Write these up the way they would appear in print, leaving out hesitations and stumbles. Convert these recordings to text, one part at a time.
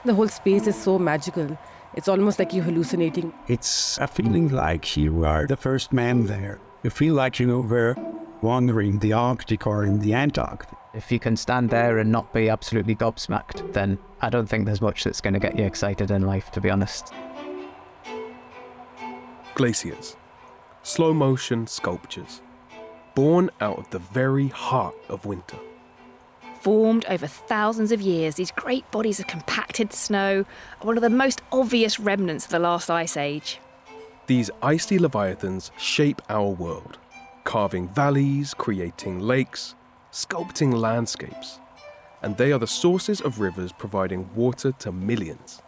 The whole space is so magical. It's almost like you're hallucinating. It's a feeling like you are the first man there. You feel like you were wandering the Arctic or in the Antarctic. If you can stand there and not be absolutely gobsmacked, then I don't think there's much that's going to get you excited in life, to be honest. Glaciers. Slow-motion sculptures. Born out of the very heart of winter. Formed over thousands of years, these great bodies of compacted snow are one of the most obvious remnants of the last ice age. These icy leviathans shape our world, carving valleys, creating lakes, sculpting landscapes. And they are the sources of rivers providing water to millions.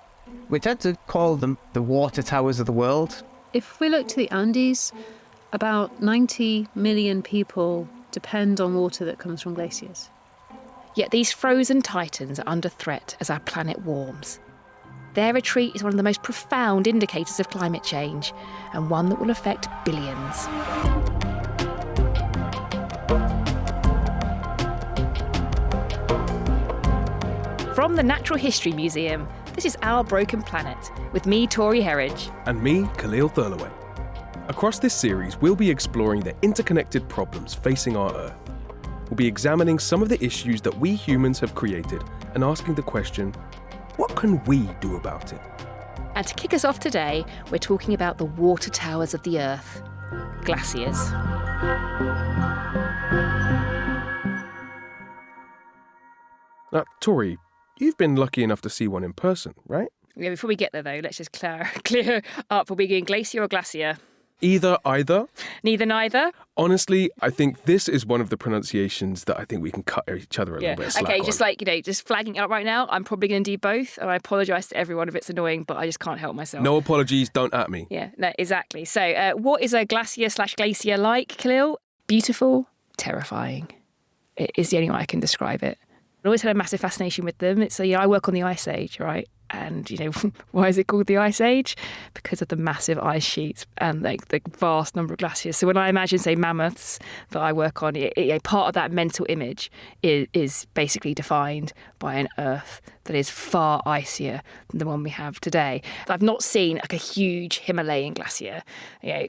We tend to call them the water towers of the world. If we look to the Andes, about 90 million people depend on water that comes from glaciers. Yet these frozen titans are under threat as our planet warms. Their retreat is one of the most profound indicators of climate change, and one that will affect billions. From the Natural History Museum, this is Our Broken Planet, with me, Tori Herridge. And me, Khalil Thurloway. Across this series, we'll be exploring the interconnected problems facing our Earth. We'll be examining some of the issues that we humans have created and asking the question, what can we do about it? And to kick us off today, we're talking about the water towers of the Earth, glaciers. Now, Tori, you've been lucky enough to see one in person, right? Yeah, before we get there, though, let's just clear up. Are we going glacier or glacier? Either. Neither, neither? Honestly, I think this is one of the pronunciations that I think we can cut each other a little bit of slack Okay, on. just flagging out right now, I'm probably going to do both, and I apologise to everyone if it's annoying, but I just can't help myself. No apologies, don't at me. Yeah, no, exactly. So what is a glacier/glacier like, Khalil? Beautiful, terrifying. It is the only way I can describe it. I always had a massive fascination with them. I work on the Ice Age, right? And, why is it called the Ice Age? Because of the massive ice sheets and the vast number of glaciers. So when I imagine, say, mammoths that I work on, part of that mental image is basically defined by an Earth that is far icier than the one we have today. I've not seen a huge Himalayan glacier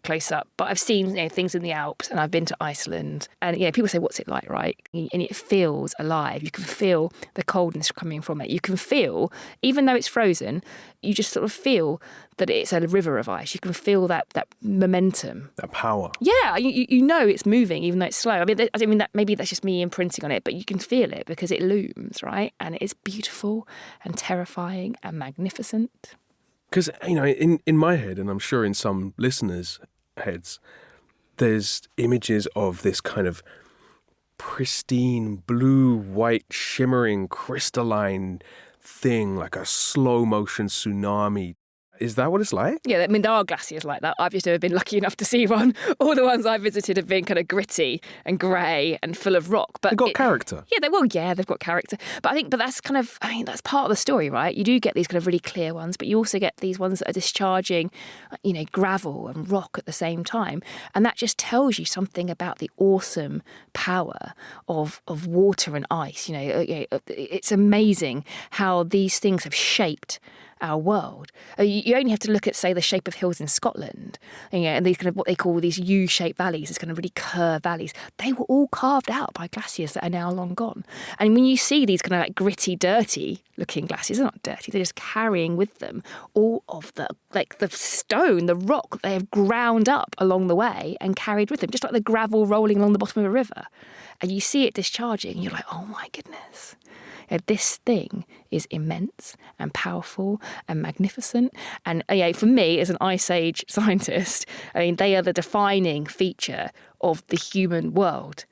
close up, but I've seen things in the Alps, and I've been to Iceland. And people say, what's it like, right? And it feels alive. You can feel the coldness coming from it. You can feel, even though it's frozen, you just sort of feel that it's a river of ice. You can feel that momentum. That power. Yeah, you know it's moving, even though it's slow. I mean, that maybe that's just me imprinting on it, but you can feel it because it looms, right? And it is beautiful and terrifying and magnificent. Because, in my head, and I'm sure in some listeners' heads, there's images of this kind of pristine, blue, white, shimmering, crystalline thing, like a slow-motion tsunami. Is that what it's like? Yeah, there are glaciers like that. I've just never been lucky enough to see one. All the ones I've visited have been kind of gritty and grey and full of rock. But they've got character. Yeah, they've got character. But that's that's part of the story, right? You do get these kind of really clear ones, but you also get these ones that are discharging, gravel and rock at the same time. And that just tells you something about the awesome power of water and ice. It's amazing how these things have shaped our world. You only have to look at, say, the shape of hills in Scotland, and these kind of what they call these U-shaped valleys, these kind of really curved valleys. They were all carved out by glaciers that are now long gone. And when you see these kind of gritty, dirty-looking glaciers, they're not dirty. They're just carrying with them all of the stone, the rock that they have ground up along the way and carried with them, just like the gravel rolling along the bottom of a river. And you see it discharging, and you're like, oh my goodness. This thing is immense and powerful and magnificent. And for me, as an Ice Age scientist, they are the defining feature of the human world.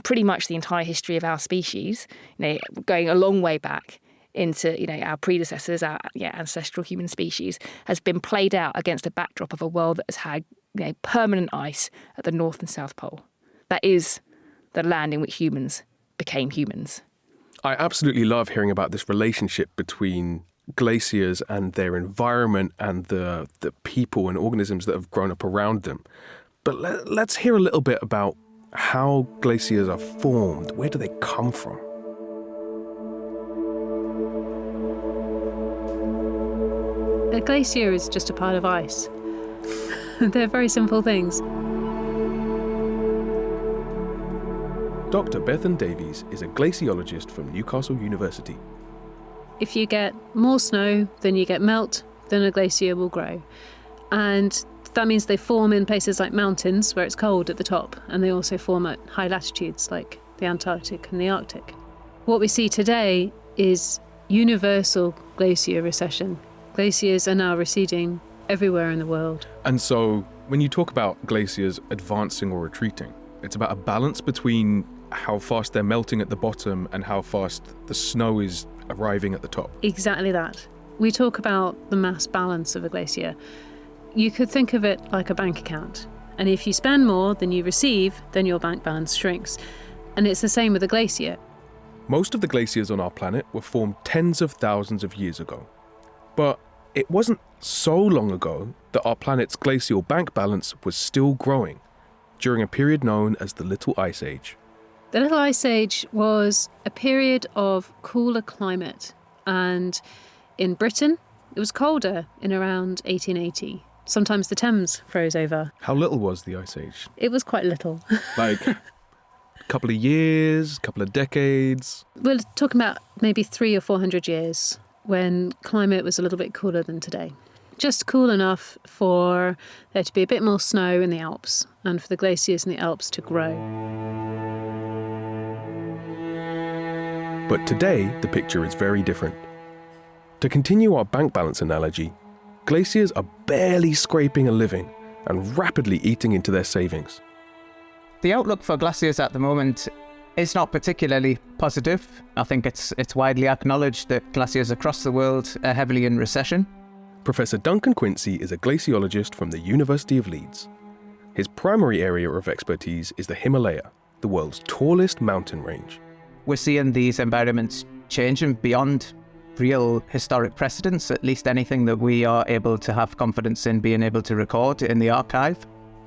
Pretty much the entire history of our species, going a long way back into our predecessors, our ancestral human species, has been played out against a backdrop of a world that has had permanent ice at the North and South Pole. That is the land in which humans became humans. I absolutely love hearing about this relationship between glaciers and their environment and the people and organisms that have grown up around them. But let's hear a little bit about how glaciers are formed. Where do they come from? A glacier is just a pile of ice. They're very simple things. Dr. Bethan Davies is a glaciologist from Newcastle University. If you get more snow than you get melt, then a glacier will grow. And that means they form in places like mountains where it's cold at the top, and they also form at high latitudes like the Antarctic and the Arctic. What we see today is universal glacier recession. Glaciers are now receding everywhere in the world. And so when you talk about glaciers advancing or retreating, it's about a balance between how fast they're melting at the bottom and how fast the snow is arriving at the top. Exactly that. We talk about the mass balance of a glacier. You could think of it like a bank account. And if you spend more than you receive, then your bank balance shrinks. And it's the same with a glacier. Most of the glaciers on our planet were formed tens of thousands of years ago. But it wasn't so long ago that our planet's glacial bank balance was still growing during a period known as the Little Ice Age. The Little Ice Age was a period of cooler climate, and in Britain it was colder in around 1880. Sometimes the Thames froze over. How little was the Ice Age? It was quite little. Like a couple of years, couple of decades? We're talking about maybe 300 or 400 years when climate was a little bit cooler than today. Just cool enough for there to be a bit more snow in the Alps and for the glaciers in the Alps to grow. But today, the picture is very different. To continue our bank balance analogy, glaciers are barely scraping a living and rapidly eating into their savings. The outlook for glaciers at the moment is not particularly positive. I think it's widely acknowledged that glaciers across the world are heavily in recession. Professor Duncan Quincey is a glaciologist from the University of Leeds. His primary area of expertise is the Himalaya, the world's tallest mountain range. We're seeing these environments changing beyond real historic precedents, at least anything that we are able to have confidence in being able to record in the archive.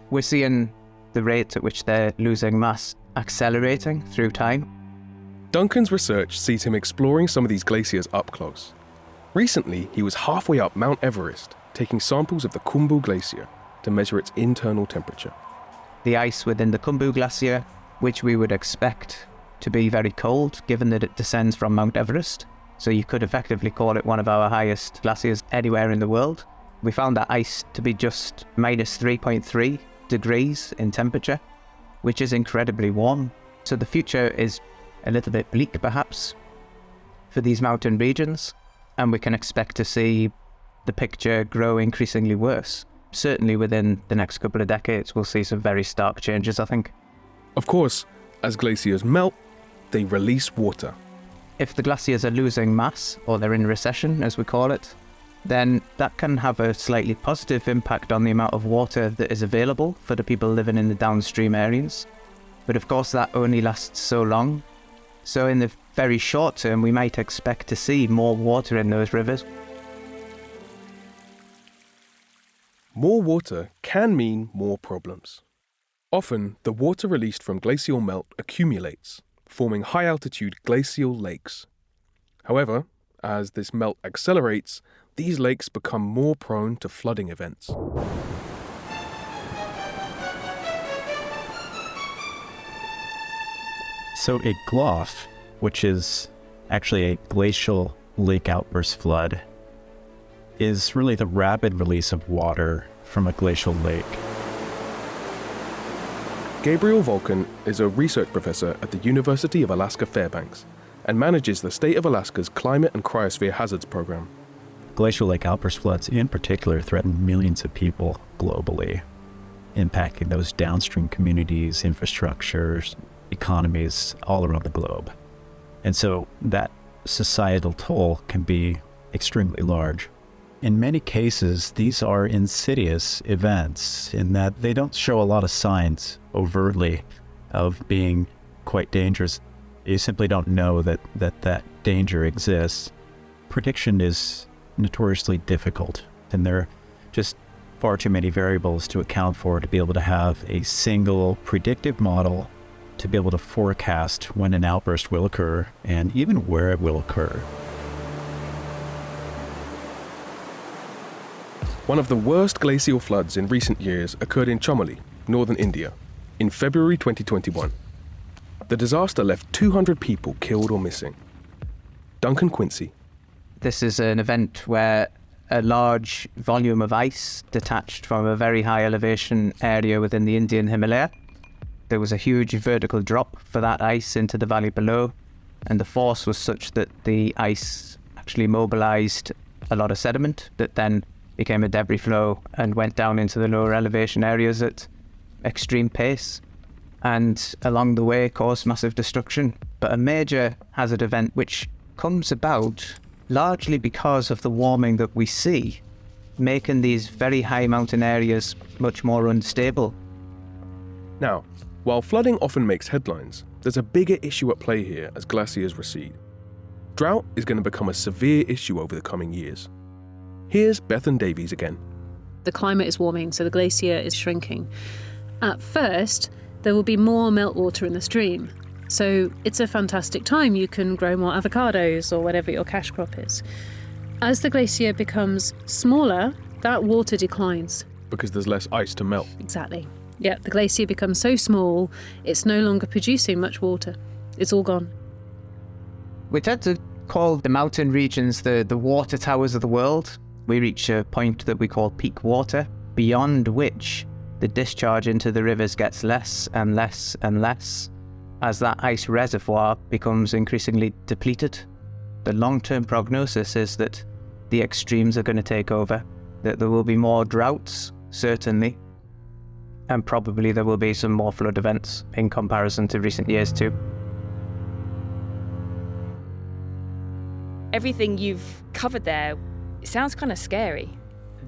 We're seeing the rate at which they're losing mass accelerating through time. Duncan's research sees him exploring some of these glaciers up close. Recently, he was halfway up Mount Everest, taking samples of the Khumbu Glacier to measure its internal temperature. The ice within the Khumbu Glacier, which we would expect to be very cold, given that it descends from Mount Everest, so you could effectively call it one of our highest glaciers anywhere in the world. We found that ice to be just minus 3.3 degrees in temperature, which is incredibly warm. So the future is a little bit bleak, perhaps, for these mountain regions, and we can expect to see the picture grow increasingly worse. Certainly within the next couple of decades, we'll see some very stark changes, I think. Of course, as glaciers melt, they release water. If the glaciers are losing mass, or they're in recession, as we call it, then that can have a slightly positive impact on the amount of water that is available for the people living in the downstream areas. But of course, that only lasts so long. So in the very short term, we might expect to see more water in those rivers. More water can mean more problems. Often, the water released from glacial melt accumulates, forming high-altitude glacial lakes. However, as this melt accelerates, these lakes become more prone to flooding events. So a GLOF, which is actually a glacial lake outburst flood, is really the rapid release of water from a glacial lake. Gabriel Wolken is a research professor at the University of Alaska Fairbanks and manages the state of Alaska's Climate and Cryosphere Hazards Program. Glacial lake outburst floods in particular threaten millions of people globally, impacting those downstream communities, infrastructures, economies all around the globe. And so that societal toll can be extremely large. In many cases, these are insidious events in that they don't show a lot of signs overtly of being quite dangerous. You simply don't know that danger exists. Prediction is notoriously difficult, and there are just far too many variables to account for to be able to have a single predictive model to be able to forecast when an outburst will occur and even where it will occur. One of the worst glacial floods in recent years occurred in Chamoli, northern India, in February 2021. The disaster left 200 people killed or missing. Duncan Quincey. This is an event where a large volume of ice detached from a very high elevation area within the Indian Himalaya. There was a huge vertical drop for that ice into the valley below, and the force was such that the ice actually mobilized a lot of sediment that then became a debris flow and went down into the lower elevation areas at extreme pace, and along the way caused massive destruction. But a major hazard event which comes about largely because of the warming that we see, making these very high mountain areas much more unstable. Now, while flooding often makes headlines, there's a bigger issue at play here as glaciers recede. Drought is going to become a severe issue over the coming years. Here's Bethan Davies again. The climate is warming, so the glacier is shrinking. At first, there will be more meltwater in the stream. So it's a fantastic time. You can grow more avocados or whatever your cash crop is. As the glacier becomes smaller, that water declines. Because there's less ice to melt. Exactly. Yeah, the glacier becomes so small, it's no longer producing much water. It's all gone. We tend to call the mountain regions the water towers of the world. We reach a point that we call peak water, beyond which the discharge into the rivers gets less and less and less as that ice reservoir becomes increasingly depleted. The long-term prognosis is that the extremes are going to take over, that there will be more droughts, certainly, and probably there will be some more flood events in comparison to recent years too. Everything you've covered there, it sounds kind of scary.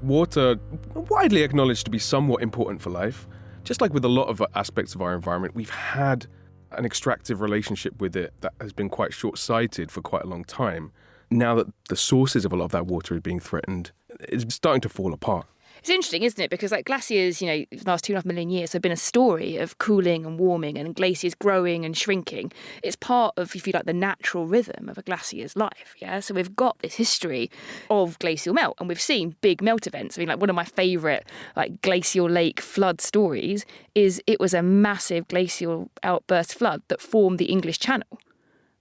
Water, widely acknowledged to be somewhat important for life. Just like with a lot of aspects of our environment, we've had an extractive relationship with it that has been quite short-sighted for quite a long time. Now that the sources of a lot of that water is being threatened, it's starting to fall apart. It's interesting, isn't it? Because like glaciers, you know, for the last 2.5 million years have been a story of cooling and warming and glaciers growing and shrinking. It's part of, if you like, the natural rhythm of a glacier's life. Yeah. So we've got this history of glacial melt, and we've seen big melt events. I mean, like one of my favourite like glacial lake flood stories is it was a massive glacial outburst flood that formed the English Channel,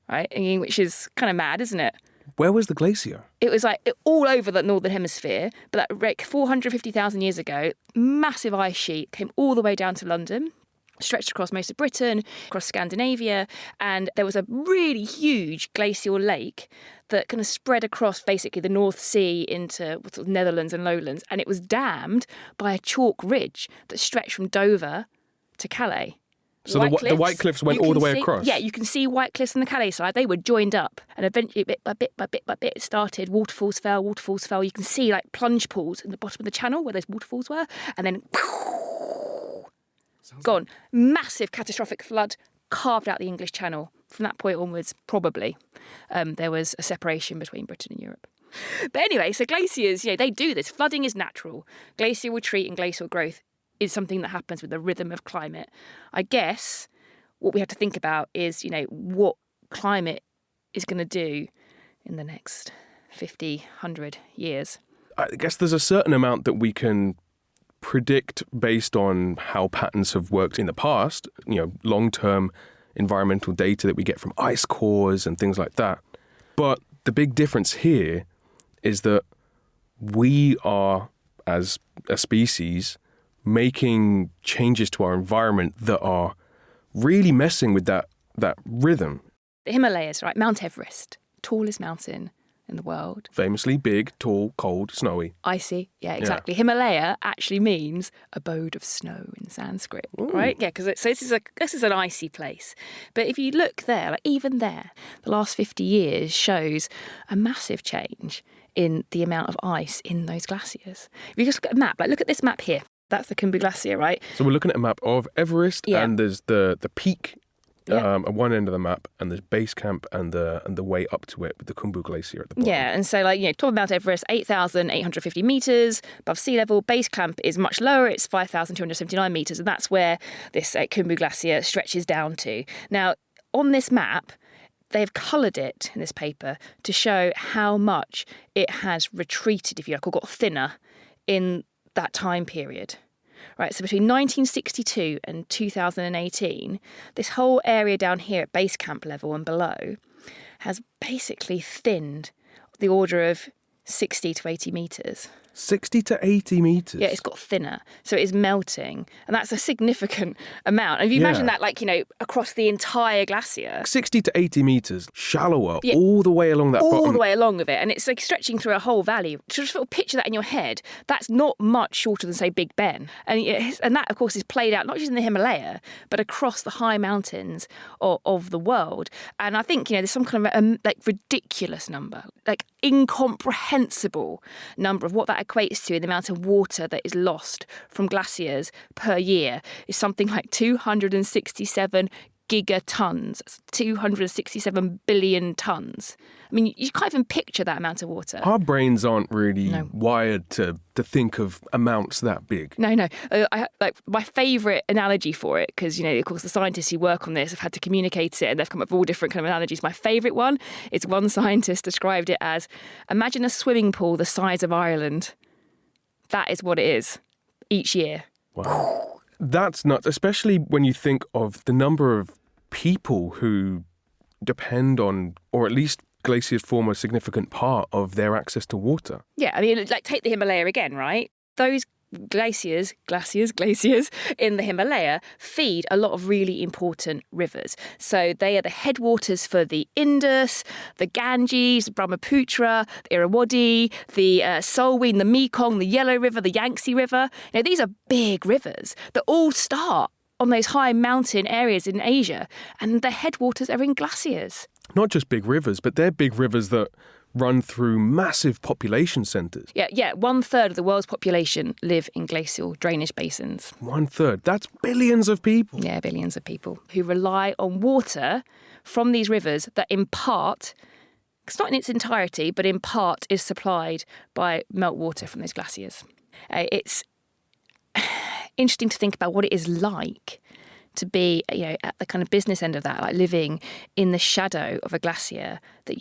right? I mean, which is kind of mad, isn't it? Where was the glacier? It was like all over the northern hemisphere, but that like 450,000 years ago, massive ice sheet came all the way down to London, stretched across most of Britain, across Scandinavia, and there was a really huge glacial lake that kind of spread across basically the North Sea into sort of Netherlands and Lowlands, and it was dammed by a chalk ridge that stretched from Dover to Calais. So the White Cliffs went all the way across? Yeah, you can see White Cliffs on the Calais side. They were joined up. And eventually, bit by bit, it started. Waterfalls fell. You can see like plunge pools in the bottom of the channel where those waterfalls were. And then gone. Massive catastrophic flood carved out the English Channel. From that point onwards, probably, there was a separation between Britain and Europe. But anyway, so glaciers, you know, they do this. Flooding is natural. Glacial retreat and glacial growth is something that happens with the rhythm of climate. I guess what we have to think about is, you know, what climate is going to do in the next 50, 100 years. I guess there's a certain amount that we can predict based on how patterns have worked in the past, you know, long-term environmental data that we get from ice cores and things like that. But the big difference here is that we are, as a species, making changes to our environment that are really messing with that rhythm. The Himalayas, right? Mount Everest, tallest mountain in the world. Famously big, tall, cold, snowy. Icy, yeah, exactly. Yeah. Himalaya actually means abode of snow in Sanskrit, Ooh. Right? Yeah, because this is an icy place. But if you look there, like even there, the last 50 years shows a massive change in the amount of ice in those glaciers. If you just look at a map, like look at this map here. That's the Khumbu Glacier, right? So we're looking at a map of Everest, and there's the peak at one end of the map, and there's base camp and the way up to it with the Khumbu Glacier at the bottom. Yeah, and so like, you know, top of Mount Everest, 8,850 metres above sea level. Base camp is much lower, it's 5,279 metres, and that's where this Khumbu Glacier stretches down to. Now, on this map, they've coloured it in this paper to show how much it has retreated, if you like, or got thinner in that time period. Right, so between 1962 and 2018, this whole area down here at base camp level and below has basically thinned the order of 60 to 80 metres. 60 to 80 metres? Yeah, it's got thinner. So it is melting. And that's a significant amount. And if you imagine that, like, across the entire glacier. 60 to 80 metres, shallower, all the way along that bottom. All the way along of it. And it's like stretching through a whole valley. To just sort of picture that in your head, that's not much shorter than, say, Big Ben. And that, of course, is played out not just in the Himalaya, but across the high mountains of the world. And I think, there's some kind of ridiculous number, like incomprehensible number of what that equates to in the amount of water that is lost from glaciers per year is something like 267 gigatons, 267 billion tons. I mean, you can't even picture that amount of water. Our brains aren't really wired to think of amounts that big. No. My favourite analogy for it, because, of course, the scientists who work on this have had to communicate it and they've come up with all different kind of analogies. My favourite one is one scientist described it as, imagine a swimming pool the size of Ireland. That is what it is each year. Wow. That's nuts, especially when you think of the number of people who depend on, or at least glaciers form a significant part of their access to water. Yeah, I mean, take the Himalaya again, right? Those glaciers in the Himalaya feed a lot of really important rivers. So they are the headwaters for the Indus, the Ganges, the Brahmaputra, the Irrawaddy, the Salween, the Mekong, the Yellow River, the Yangtze River. These are big rivers that all start on those high mountain areas in Asia, and the headwaters are in glaciers. Not just big rivers, but they're big rivers that run through massive population centres. Yeah, 1/3 of the world's population live in glacial drainage basins. 1/3. That's billions of people. Yeah, billions of people who rely on water from these rivers that in part, it's not in its entirety, but in part is supplied by meltwater from those glaciers. It's interesting to think about what it is like to be, at the kind of business end of that, like living in the shadow of a glacier that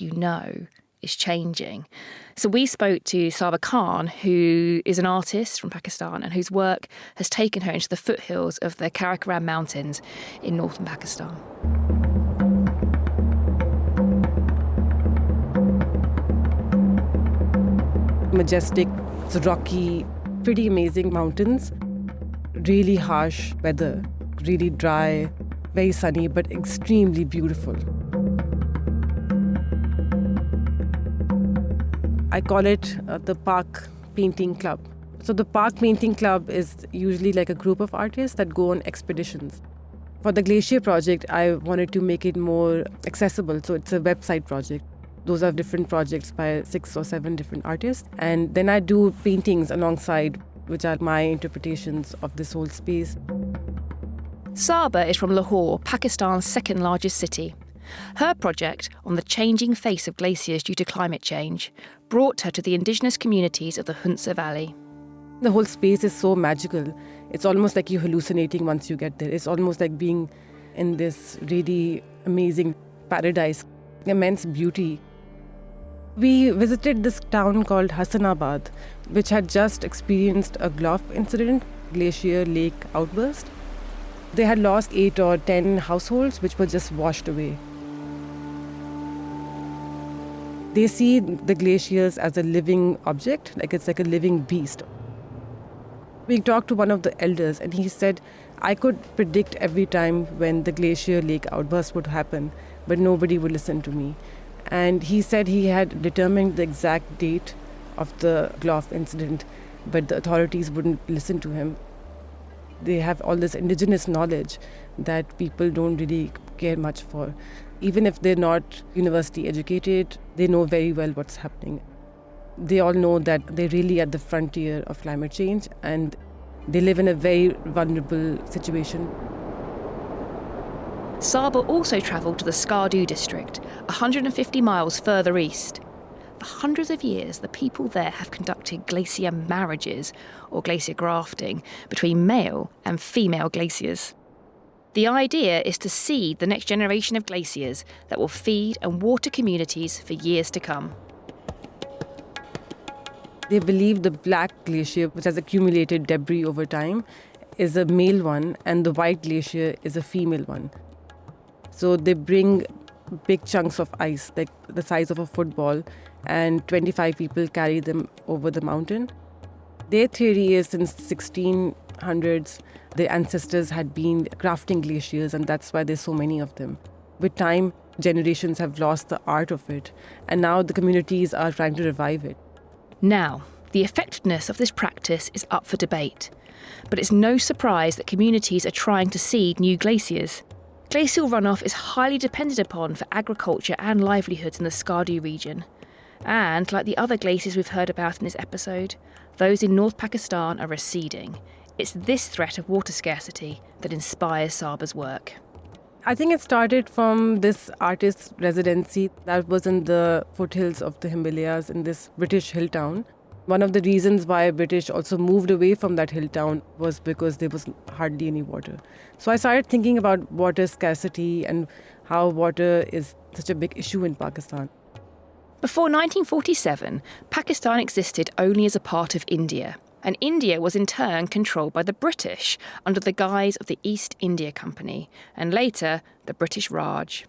is changing. So we spoke to Saba Khan, who is an artist from Pakistan and whose work has taken her into the foothills of the Karakoram Mountains in northern Pakistan. Majestic, rocky, pretty amazing mountains. Really harsh weather, really dry, very sunny, but extremely beautiful. I call it the Park Painting Club. So the Park Painting Club is usually like a group of artists that go on expeditions. For the Glacier project, I wanted to make it more accessible. So it's a website project. Those are different projects by 6 or 7 different artists. And then I do paintings alongside, which are my interpretations of this whole space. Saba is from Lahore, Pakistan's second largest city. Her project on the changing face of glaciers due to climate change brought her to the indigenous communities of the Hunza Valley. The whole space is so magical. It's almost like you're hallucinating once you get there. It's almost like being in this really amazing paradise, immense beauty. We visited this town called Hassanabad, which had just experienced a GLOF incident, Glacier Lake Outburst. They had lost 8 or 10 households, which were just washed away. They see the glaciers as a living object, like it's like a living beast. We talked to one of the elders and he said, I could predict every time when the Glacier Lake outburst would happen, but nobody would listen to me. And he said he had determined the exact date of the GLOF incident, but the authorities wouldn't listen to him. They have all this indigenous knowledge that people don't really care much for. Even if they're not university educated, they know very well what's happening. They all know that they're really at the frontier of climate change and they live in a very vulnerable situation. Saba also travelled to the Skardu district, 150 miles further east. For hundreds of years, the people there have conducted glacier marriages, or glacier grafting, between male and female glaciers. The idea is to seed the next generation of glaciers that will feed and water communities for years to come. They believe the black glacier, which has accumulated debris over time, is a male one, and the white glacier is a female one. So they bring big chunks of ice, like the size of a football, and 25 people carry them over the mountain. Their theory is since 1600s, their ancestors had been crafting glaciers, and that's why there's so many of them. With time, generations have lost the art of it, and now the communities are trying to revive it. Now, the effectiveness of this practice is up for debate, but it's no surprise that communities are trying to seed new glaciers. Glacial runoff is highly depended upon for agriculture and livelihoods in the Skardu region. And, like the other glaciers we've heard about in this episode, those in North Pakistan are receding. It's this threat of water scarcity that inspires Saba's work. I think it started from this artist's residency that was in the foothills of the Himalayas in this British hill town. One of the reasons why British also moved away from that hill town was because there was hardly any water. So I started thinking about water scarcity and how water is such a big issue in Pakistan. Before 1947, Pakistan existed only as a part of India, and India was in turn controlled by the British under the guise of the East India Company, and later the British Raj.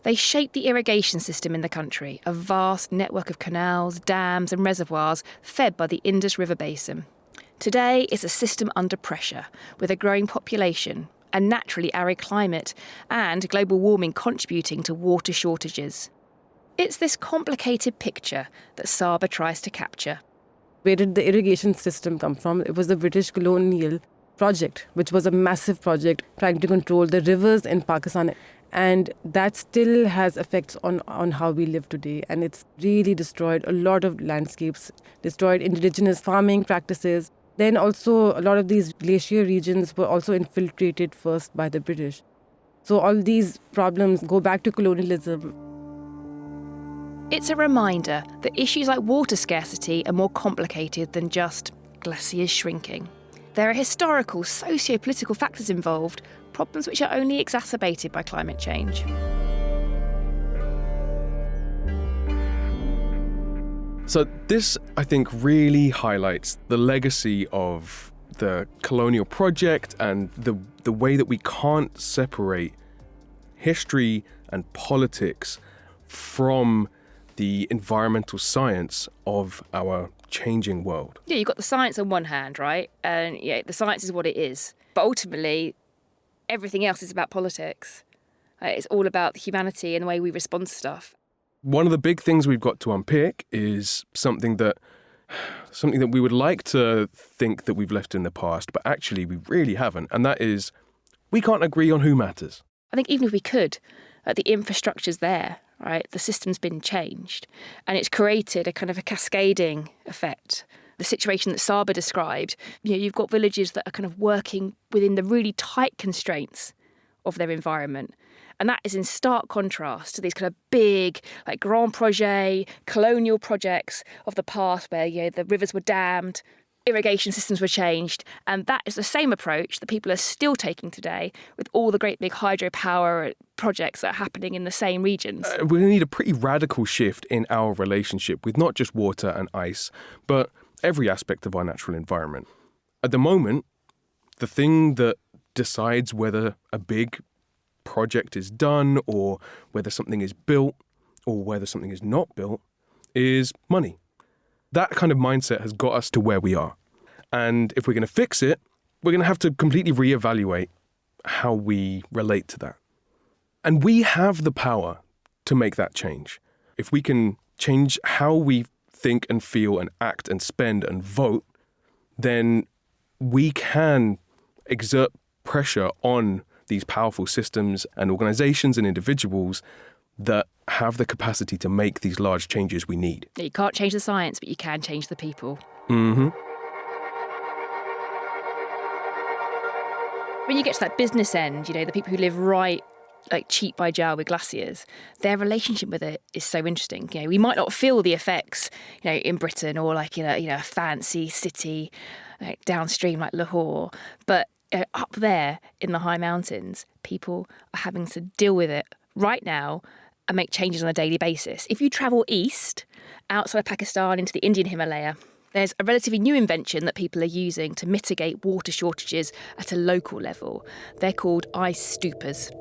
They shaped the irrigation system in the country, a vast network of canals, dams and reservoirs fed by the Indus River basin. Today, it's a system under pressure, with a growing population, a naturally arid climate, and global warming contributing to water shortages. It's this complicated picture that Saba tries to capture. Where did the irrigation system come from? It was the British colonial project, which was a massive project trying to control the rivers in Pakistan. And that still has effects on how we live today. And it's really destroyed a lot of landscapes, destroyed indigenous farming practices. Then also a lot of these glacier regions were also infiltrated first by the British. So all these problems go back to colonialism. It's a reminder that issues like water scarcity are more complicated than just glaciers shrinking. There are historical, socio-political factors involved, problems which are only exacerbated by climate change. So this, I think, really highlights the legacy of the colonial project and the way that we can't separate history and politics from the environmental science of our changing world. Yeah, you've got the science on one hand, right? And yeah, the science is what it is. But ultimately, everything else is about politics. It's all about humanity and the way we respond to stuff. One of the big things we've got to unpick is something that we would like to think that we've left in the past, but actually we really haven't. And that is, we can't agree on who matters. I think even if we could, the infrastructure's there, right? The system's been changed and it's created a kind of a cascading effect. The situation that Saba described, you've got villages that are kind of working within the really tight constraints of their environment. And that is in stark contrast to these kind of big, like grand projet, colonial projects of the past where the rivers were dammed, irrigation systems were changed. And that is the same approach that people are still taking today with all the great big hydropower projects that are happening in the same regions. We're going to need a pretty radical shift in our relationship with not just water and ice, but every aspect of our natural environment. At the moment, the thing that decides whether a big project is done or whether something is built or whether something is not built is money. That kind of mindset has got us to where we are. And if we're going to fix it, we're going to have to completely reevaluate how we relate to that. And we have the power to make that change. If we can change how we think and feel and act and spend and vote, then we can exert pressure on these powerful systems and organizations and individuals that have the capacity to make these large changes we need. You can't change the science, but you can change the people. Mm-hmm. When you get to that business end, the people who live right, like cheek by jowl with glaciers, their relationship with it is so interesting. We might not feel the effects, in Britain or like in a fancy city like downstream like Lahore, but up there in the high mountains, people are having to deal with it right now and make changes on a daily basis. If you travel east, outside of Pakistan into the Indian Himalaya, There's a relatively new invention that people are using to mitigate water shortages at a local level. They're called ice stupas.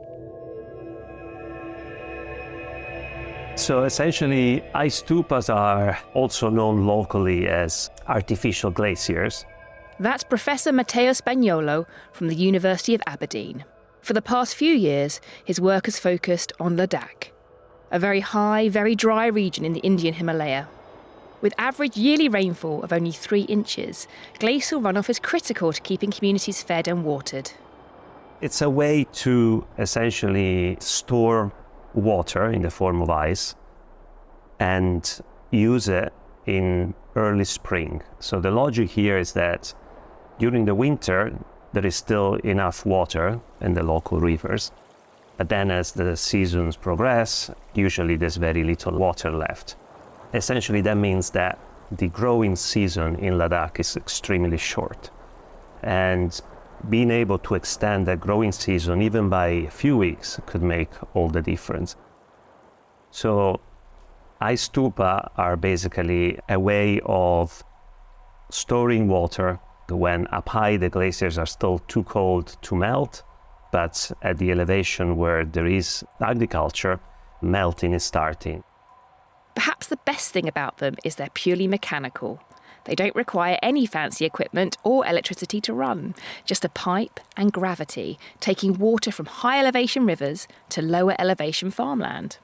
So essentially, ice stupas are also known locally as artificial glaciers. That's Professor Matteo Spagnolo from the University of Aberdeen. For the past few years, his work has focused on Ladakh, a very high, very dry region in the Indian Himalaya. With average yearly rainfall of only 3 inches, glacial runoff is critical to keeping communities fed and watered. It's a way to essentially store water in the form of ice and use it in early spring. So the logic here is that during the winter, there is still enough water in the local rivers. But then as the seasons progress, usually there's very little water left. Essentially, that means that the growing season in Ladakh is extremely short. And being able to extend that growing season even by a few weeks could make all the difference. So ice stupa are basically a way of storing water when up high the glaciers are still too cold to melt, but at the elevation where there is agriculture, melting is starting. Perhaps the best thing about them is they're purely mechanical. They don't require any fancy equipment or electricity to run, just a pipe and gravity, taking water from high elevation rivers to lower elevation farmland.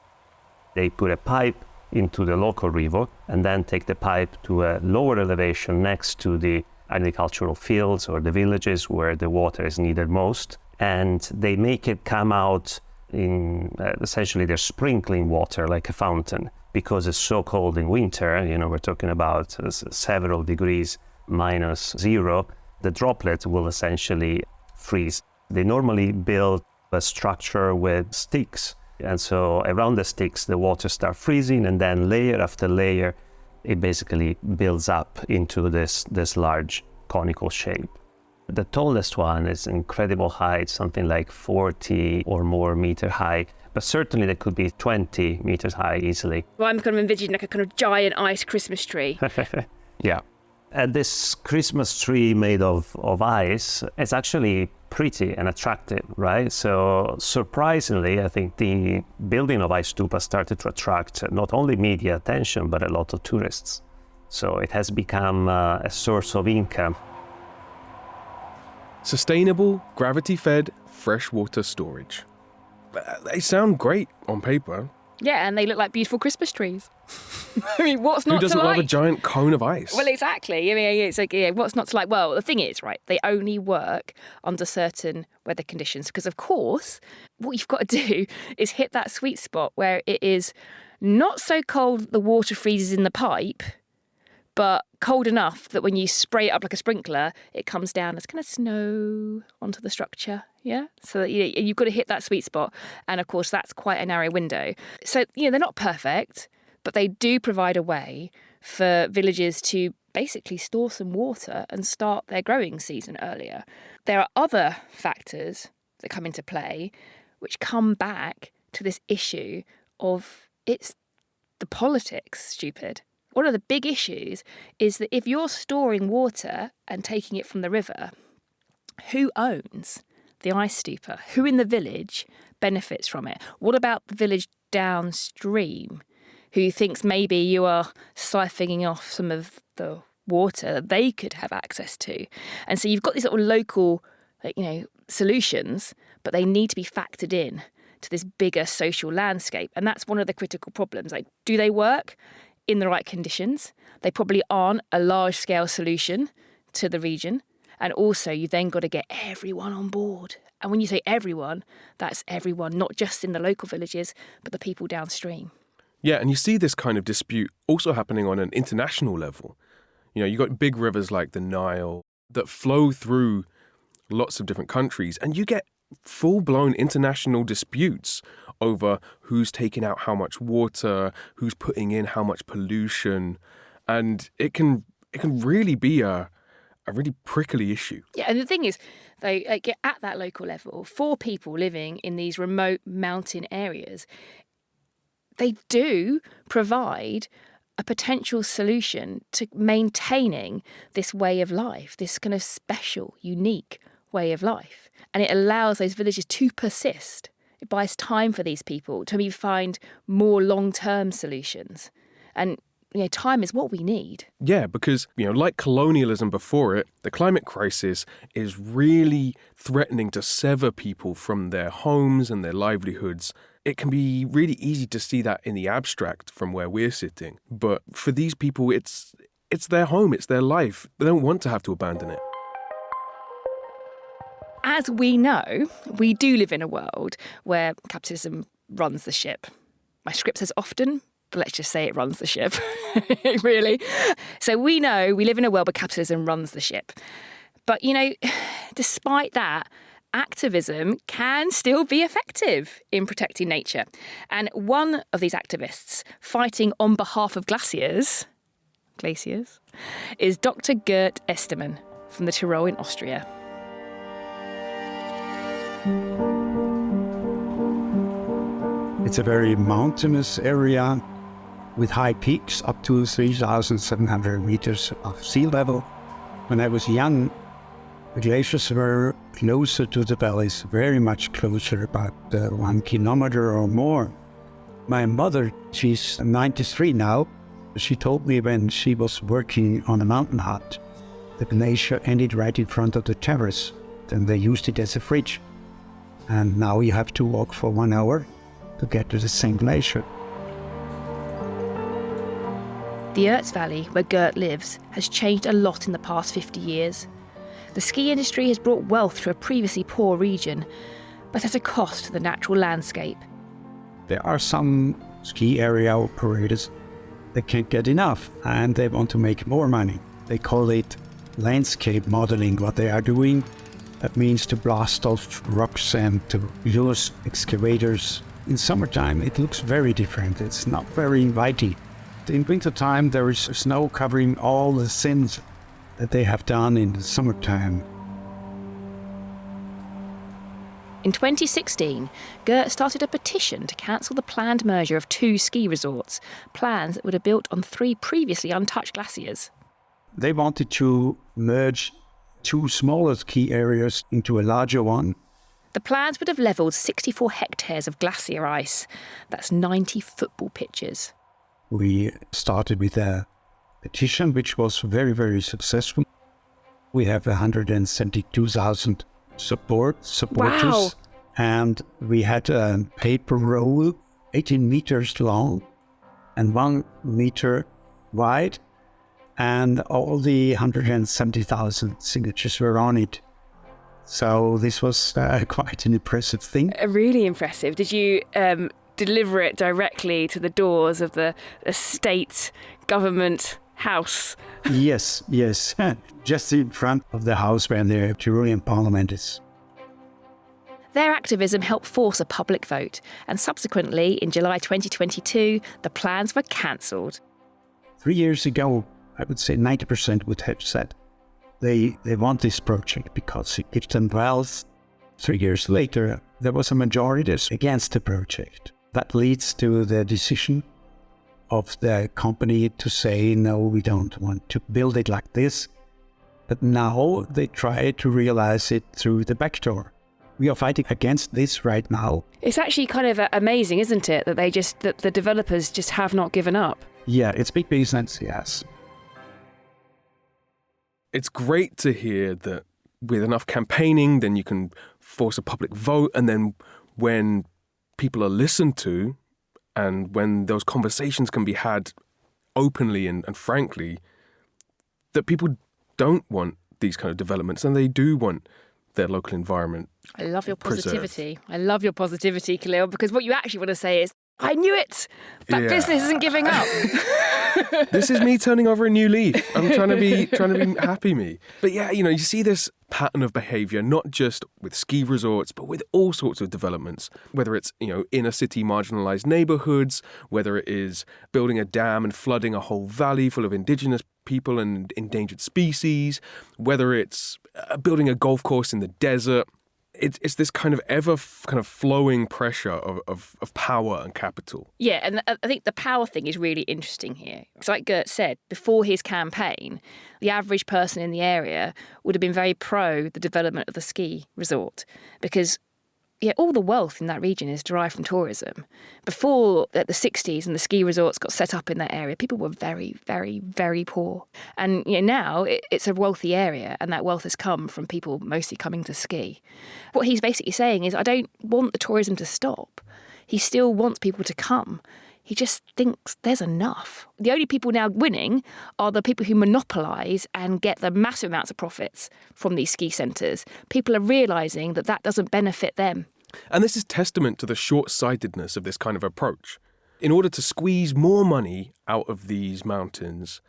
They put a pipe into the local river and then take the pipe to a lower elevation next to the agricultural fields or the villages where the water is needed most. And they make it come out in essentially they're sprinkling water like a fountain. Because it's so cold in winter, we're talking about several degrees minus zero, the droplet will essentially freeze. They normally build a structure with sticks. And so around the sticks, the water starts freezing, and then layer after layer, it basically builds up into this large conical shape. The tallest one is incredible height, something like 40 or more meter high. But certainly they could be 20 meters high easily. Well, I'm kind of envisioning like a kind of giant ice Christmas tree. Yeah. And this Christmas tree made of ice is actually pretty and attractive, right? So surprisingly, I think the building of ice stupa started to attract not only media attention, but a lot of tourists. So it has become a source of income. Sustainable, gravity-fed, freshwater storage. They sound great on paper. Yeah, and they look like beautiful Christmas trees. I mean, what's not to like? Who doesn't love a giant cone of ice? Well, exactly. I mean, it's like, what's not to like? Well, the thing is, right, they only work under certain weather conditions because, of course, what you've got to do is hit that sweet spot where it is not so cold that the water freezes in the pipe, but cold enough that when you spray it up like a sprinkler, it comes down as kind of snow onto the structure, yeah? So that, you've got to hit that sweet spot. And of course, that's quite a narrow window. So, they're not perfect, but they do provide a way for villages to basically store some water and start their growing season earlier. There are other factors that come into play which come back to this issue of it's the politics, stupid. One of the big issues is that if you're storing water and taking it from the river, who owns the ice stupa? Who in the village benefits from it? What about the village downstream who thinks maybe you are siphoning off some of the water that they could have access to? And so you've got these little local, solutions, but they need to be factored in to this bigger social landscape. And that's one of the critical problems. Like, do they work in the right conditions? They probably aren't a large-scale solution to the region. And also, you then got to get everyone on board. And when you say everyone, that's everyone, not just in the local villages, but the people downstream. Yeah, and you see this kind of dispute also happening on an international level. You've got big rivers like the Nile that flow through lots of different countries, and you get full-blown international disputes over who's taking out how much water, who's putting in how much pollution, and it can really be a really prickly issue. Yeah, and the thing is, though, at that local level, for people living in these remote mountain areas, they do provide a potential solution to maintaining this way of life, this kind of special, unique way of life. And it allows those villages to persist. It buys time for these people to maybe find more long-term solutions. And time is what we need. Yeah, because, like colonialism before it, the climate crisis is really threatening to sever people from their homes and their livelihoods. It can be really easy to see that in the abstract from where we're sitting. But for these people, it's their home, it's their life. They don't want to have to abandon it. As we know, we do live in a world where capitalism runs the ship. My script says often, but let's just say it runs the ship, really. So we know we live in a world where capitalism runs the ship. But, despite that, activism can still be effective in protecting nature. And one of these activists fighting on behalf of Glaciers, is Dr. Gerd Estermann from the Tyrol in Austria. It's a very mountainous area with high peaks up to 3,700 meters of sea level. When I was young, the glaciers were closer to the valleys, very much closer, about 1 kilometer or more. My mother, she's 93 now, she told me when she was working on a mountain hut, the glacier ended right in front of the terrace. Then they used it as a fridge. And now you have to walk for 1 hour to get to the same glacier. The Erz Valley, where Gerd lives, has changed a lot in the past 50 years. The ski industry has brought wealth to a previously poor region, but at a cost to the natural landscape. There are some ski area operators that can't get enough and they want to make more money. They call it landscape modeling, what they are doing. That means to blast off rocks and to use excavators. In summertime, it looks very different. It's not very inviting. In wintertime, there is snow covering all the sins that they have done in the summertime. In 2016, Gerd started a petition to cancel the planned merger of 2 ski resorts, plans that would have built on 3 previously untouched glaciers. They wanted to merge 2 smaller ski areas into a larger one. The plans would have levelled 64 hectares of glacier ice. That's 90 football pitches. We started with a petition, which was very, very successful. We have 172,000 supporters. Wow. And we had a paper roll, 18 meters long and 1 meter wide. And all the 170,000 signatures were on it. So this was quite an impressive thing. Really impressive. Did you deliver it directly to the doors of the state government house? Yes. Just in front of the house where the Tyrolean parliament is. Their activism helped force a public vote, and subsequently, in July 2022, the plans were cancelled. 3 years ago, I would say 90% would have said they want this project because it gives them wealth. 3 years later, there was a majority against the project. That leads to the decision of the company to say, no, we don't want to build it like this. But now they try to realize it through the back door. We are fighting against this right now. It's actually kind of amazing, isn't it, that the developers just have not given up? Yeah, it's big business, yes. It's great to hear that with enough campaigning, then you can force a public vote. And then when people are listened to and when those conversations can be had openly and frankly, that people don't want these kind of developments and they do want their local environment. I love your preserved. positivity. I love your positivity, Khalil, because what you actually want to say is, I knew it! That business isn't giving up. This is me turning over a new leaf. I'm trying to be happy me. But yeah, you see this pattern of behaviour, not just with ski resorts, but with all sorts of developments, whether it's, inner city marginalised neighbourhoods, whether it is building a dam and flooding a whole valley full of indigenous people and endangered species, whether it's building a golf course in the desert. it's this kind of kind of flowing pressure of power and capital. Yeah, and I think the power thing is really interesting here. So like Gerd said, before his campaign, the average person in the area would have been very pro the development of the ski resort because all the wealth in that region is derived from tourism. Before the 60s and the ski resorts got set up in that area, people were very, very, very poor. And now it's a wealthy area, and that wealth has come from people mostly coming to ski. What he's basically saying is, I don't want the tourism to stop. He still wants people to come. He just thinks there's enough. The only people now winning are the people who monopolise and get the massive amounts of profits from these ski centres. People are realising that that doesn't benefit them. And this is testament to the short-sightedness of this kind of approach. In order to squeeze more money out of these mountains,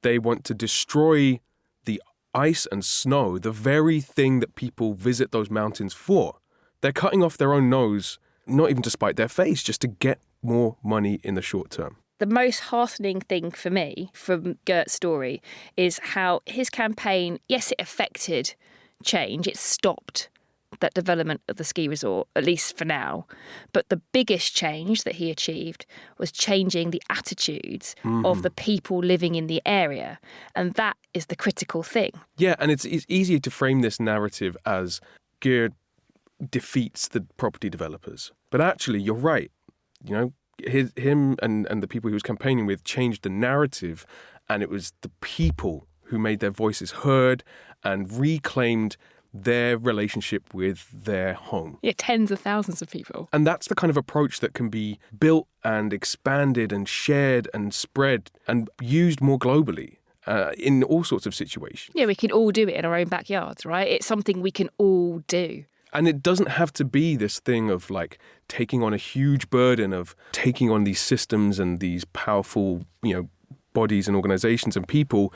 they want to destroy the ice and snow, the very thing that people visit those mountains for. They're cutting off their own nose, not even to spite their face, just to get more money in the short term. The most heartening thing for me from Gerd's story is how his campaign, yes, it affected change. It stopped that development of the ski resort, at least for now. But the biggest change that he achieved was changing the attitudes of the people living in the area. And that is the critical thing. Yeah, and it's easier to frame this narrative as Gerd defeats the property developers. But actually, you're right. Him and the people he was campaigning with changed the narrative, and it was the people who made their voices heard and reclaimed their relationship with their home. Yeah, tens of thousands of people. And that's the kind of approach that can be built and expanded and shared and spread and used more globally in all sorts of situations. Yeah, we can all do it in our own backyards, right? It's something we can all do. And it doesn't have to be this thing of like taking on a huge burden of taking on these systems and these powerful, bodies and organizations and people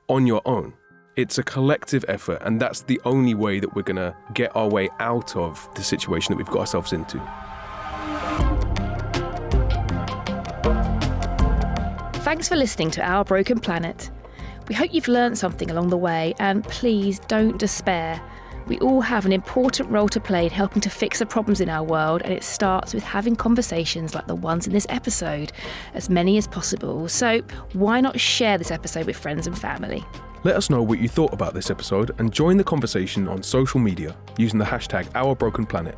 on your own. It's a collective effort, and that's the only way that we're going to get our way out of the situation that we've got ourselves into. Thanks for listening to Our Broken Planet. We hope you've learned something along the way, and please don't despair. We all have an important role to play in helping to fix the problems in our world, and it starts with having conversations like the ones in this episode, as many as possible. So why not share this episode with friends and family? Let us know what you thought about this episode and join the conversation on social media using the hashtag OurBrokenPlanet.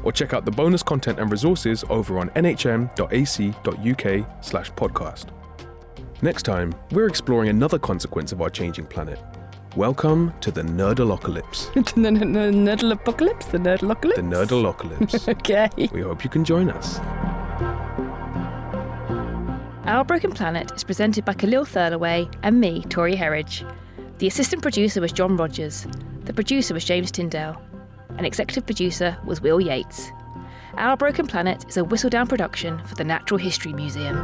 Or check out the bonus content and resources over on nhm.ac.uk/podcast. Next time, we're exploring another consequence of our changing planet. Welcome to the Nerdalocalypse. The Nerdalocalypse? The Nerdalocalypse? The Nerdalocalypse. Okay. We hope you can join us. Our Broken Planet is presented by Khalil Thurlaway and me, Tori Herridge. The assistant producer was John Rogers. The producer was James Tyndale. And executive producer was Will Yates. Our Broken Planet is a Whistledown production for the Natural History Museum.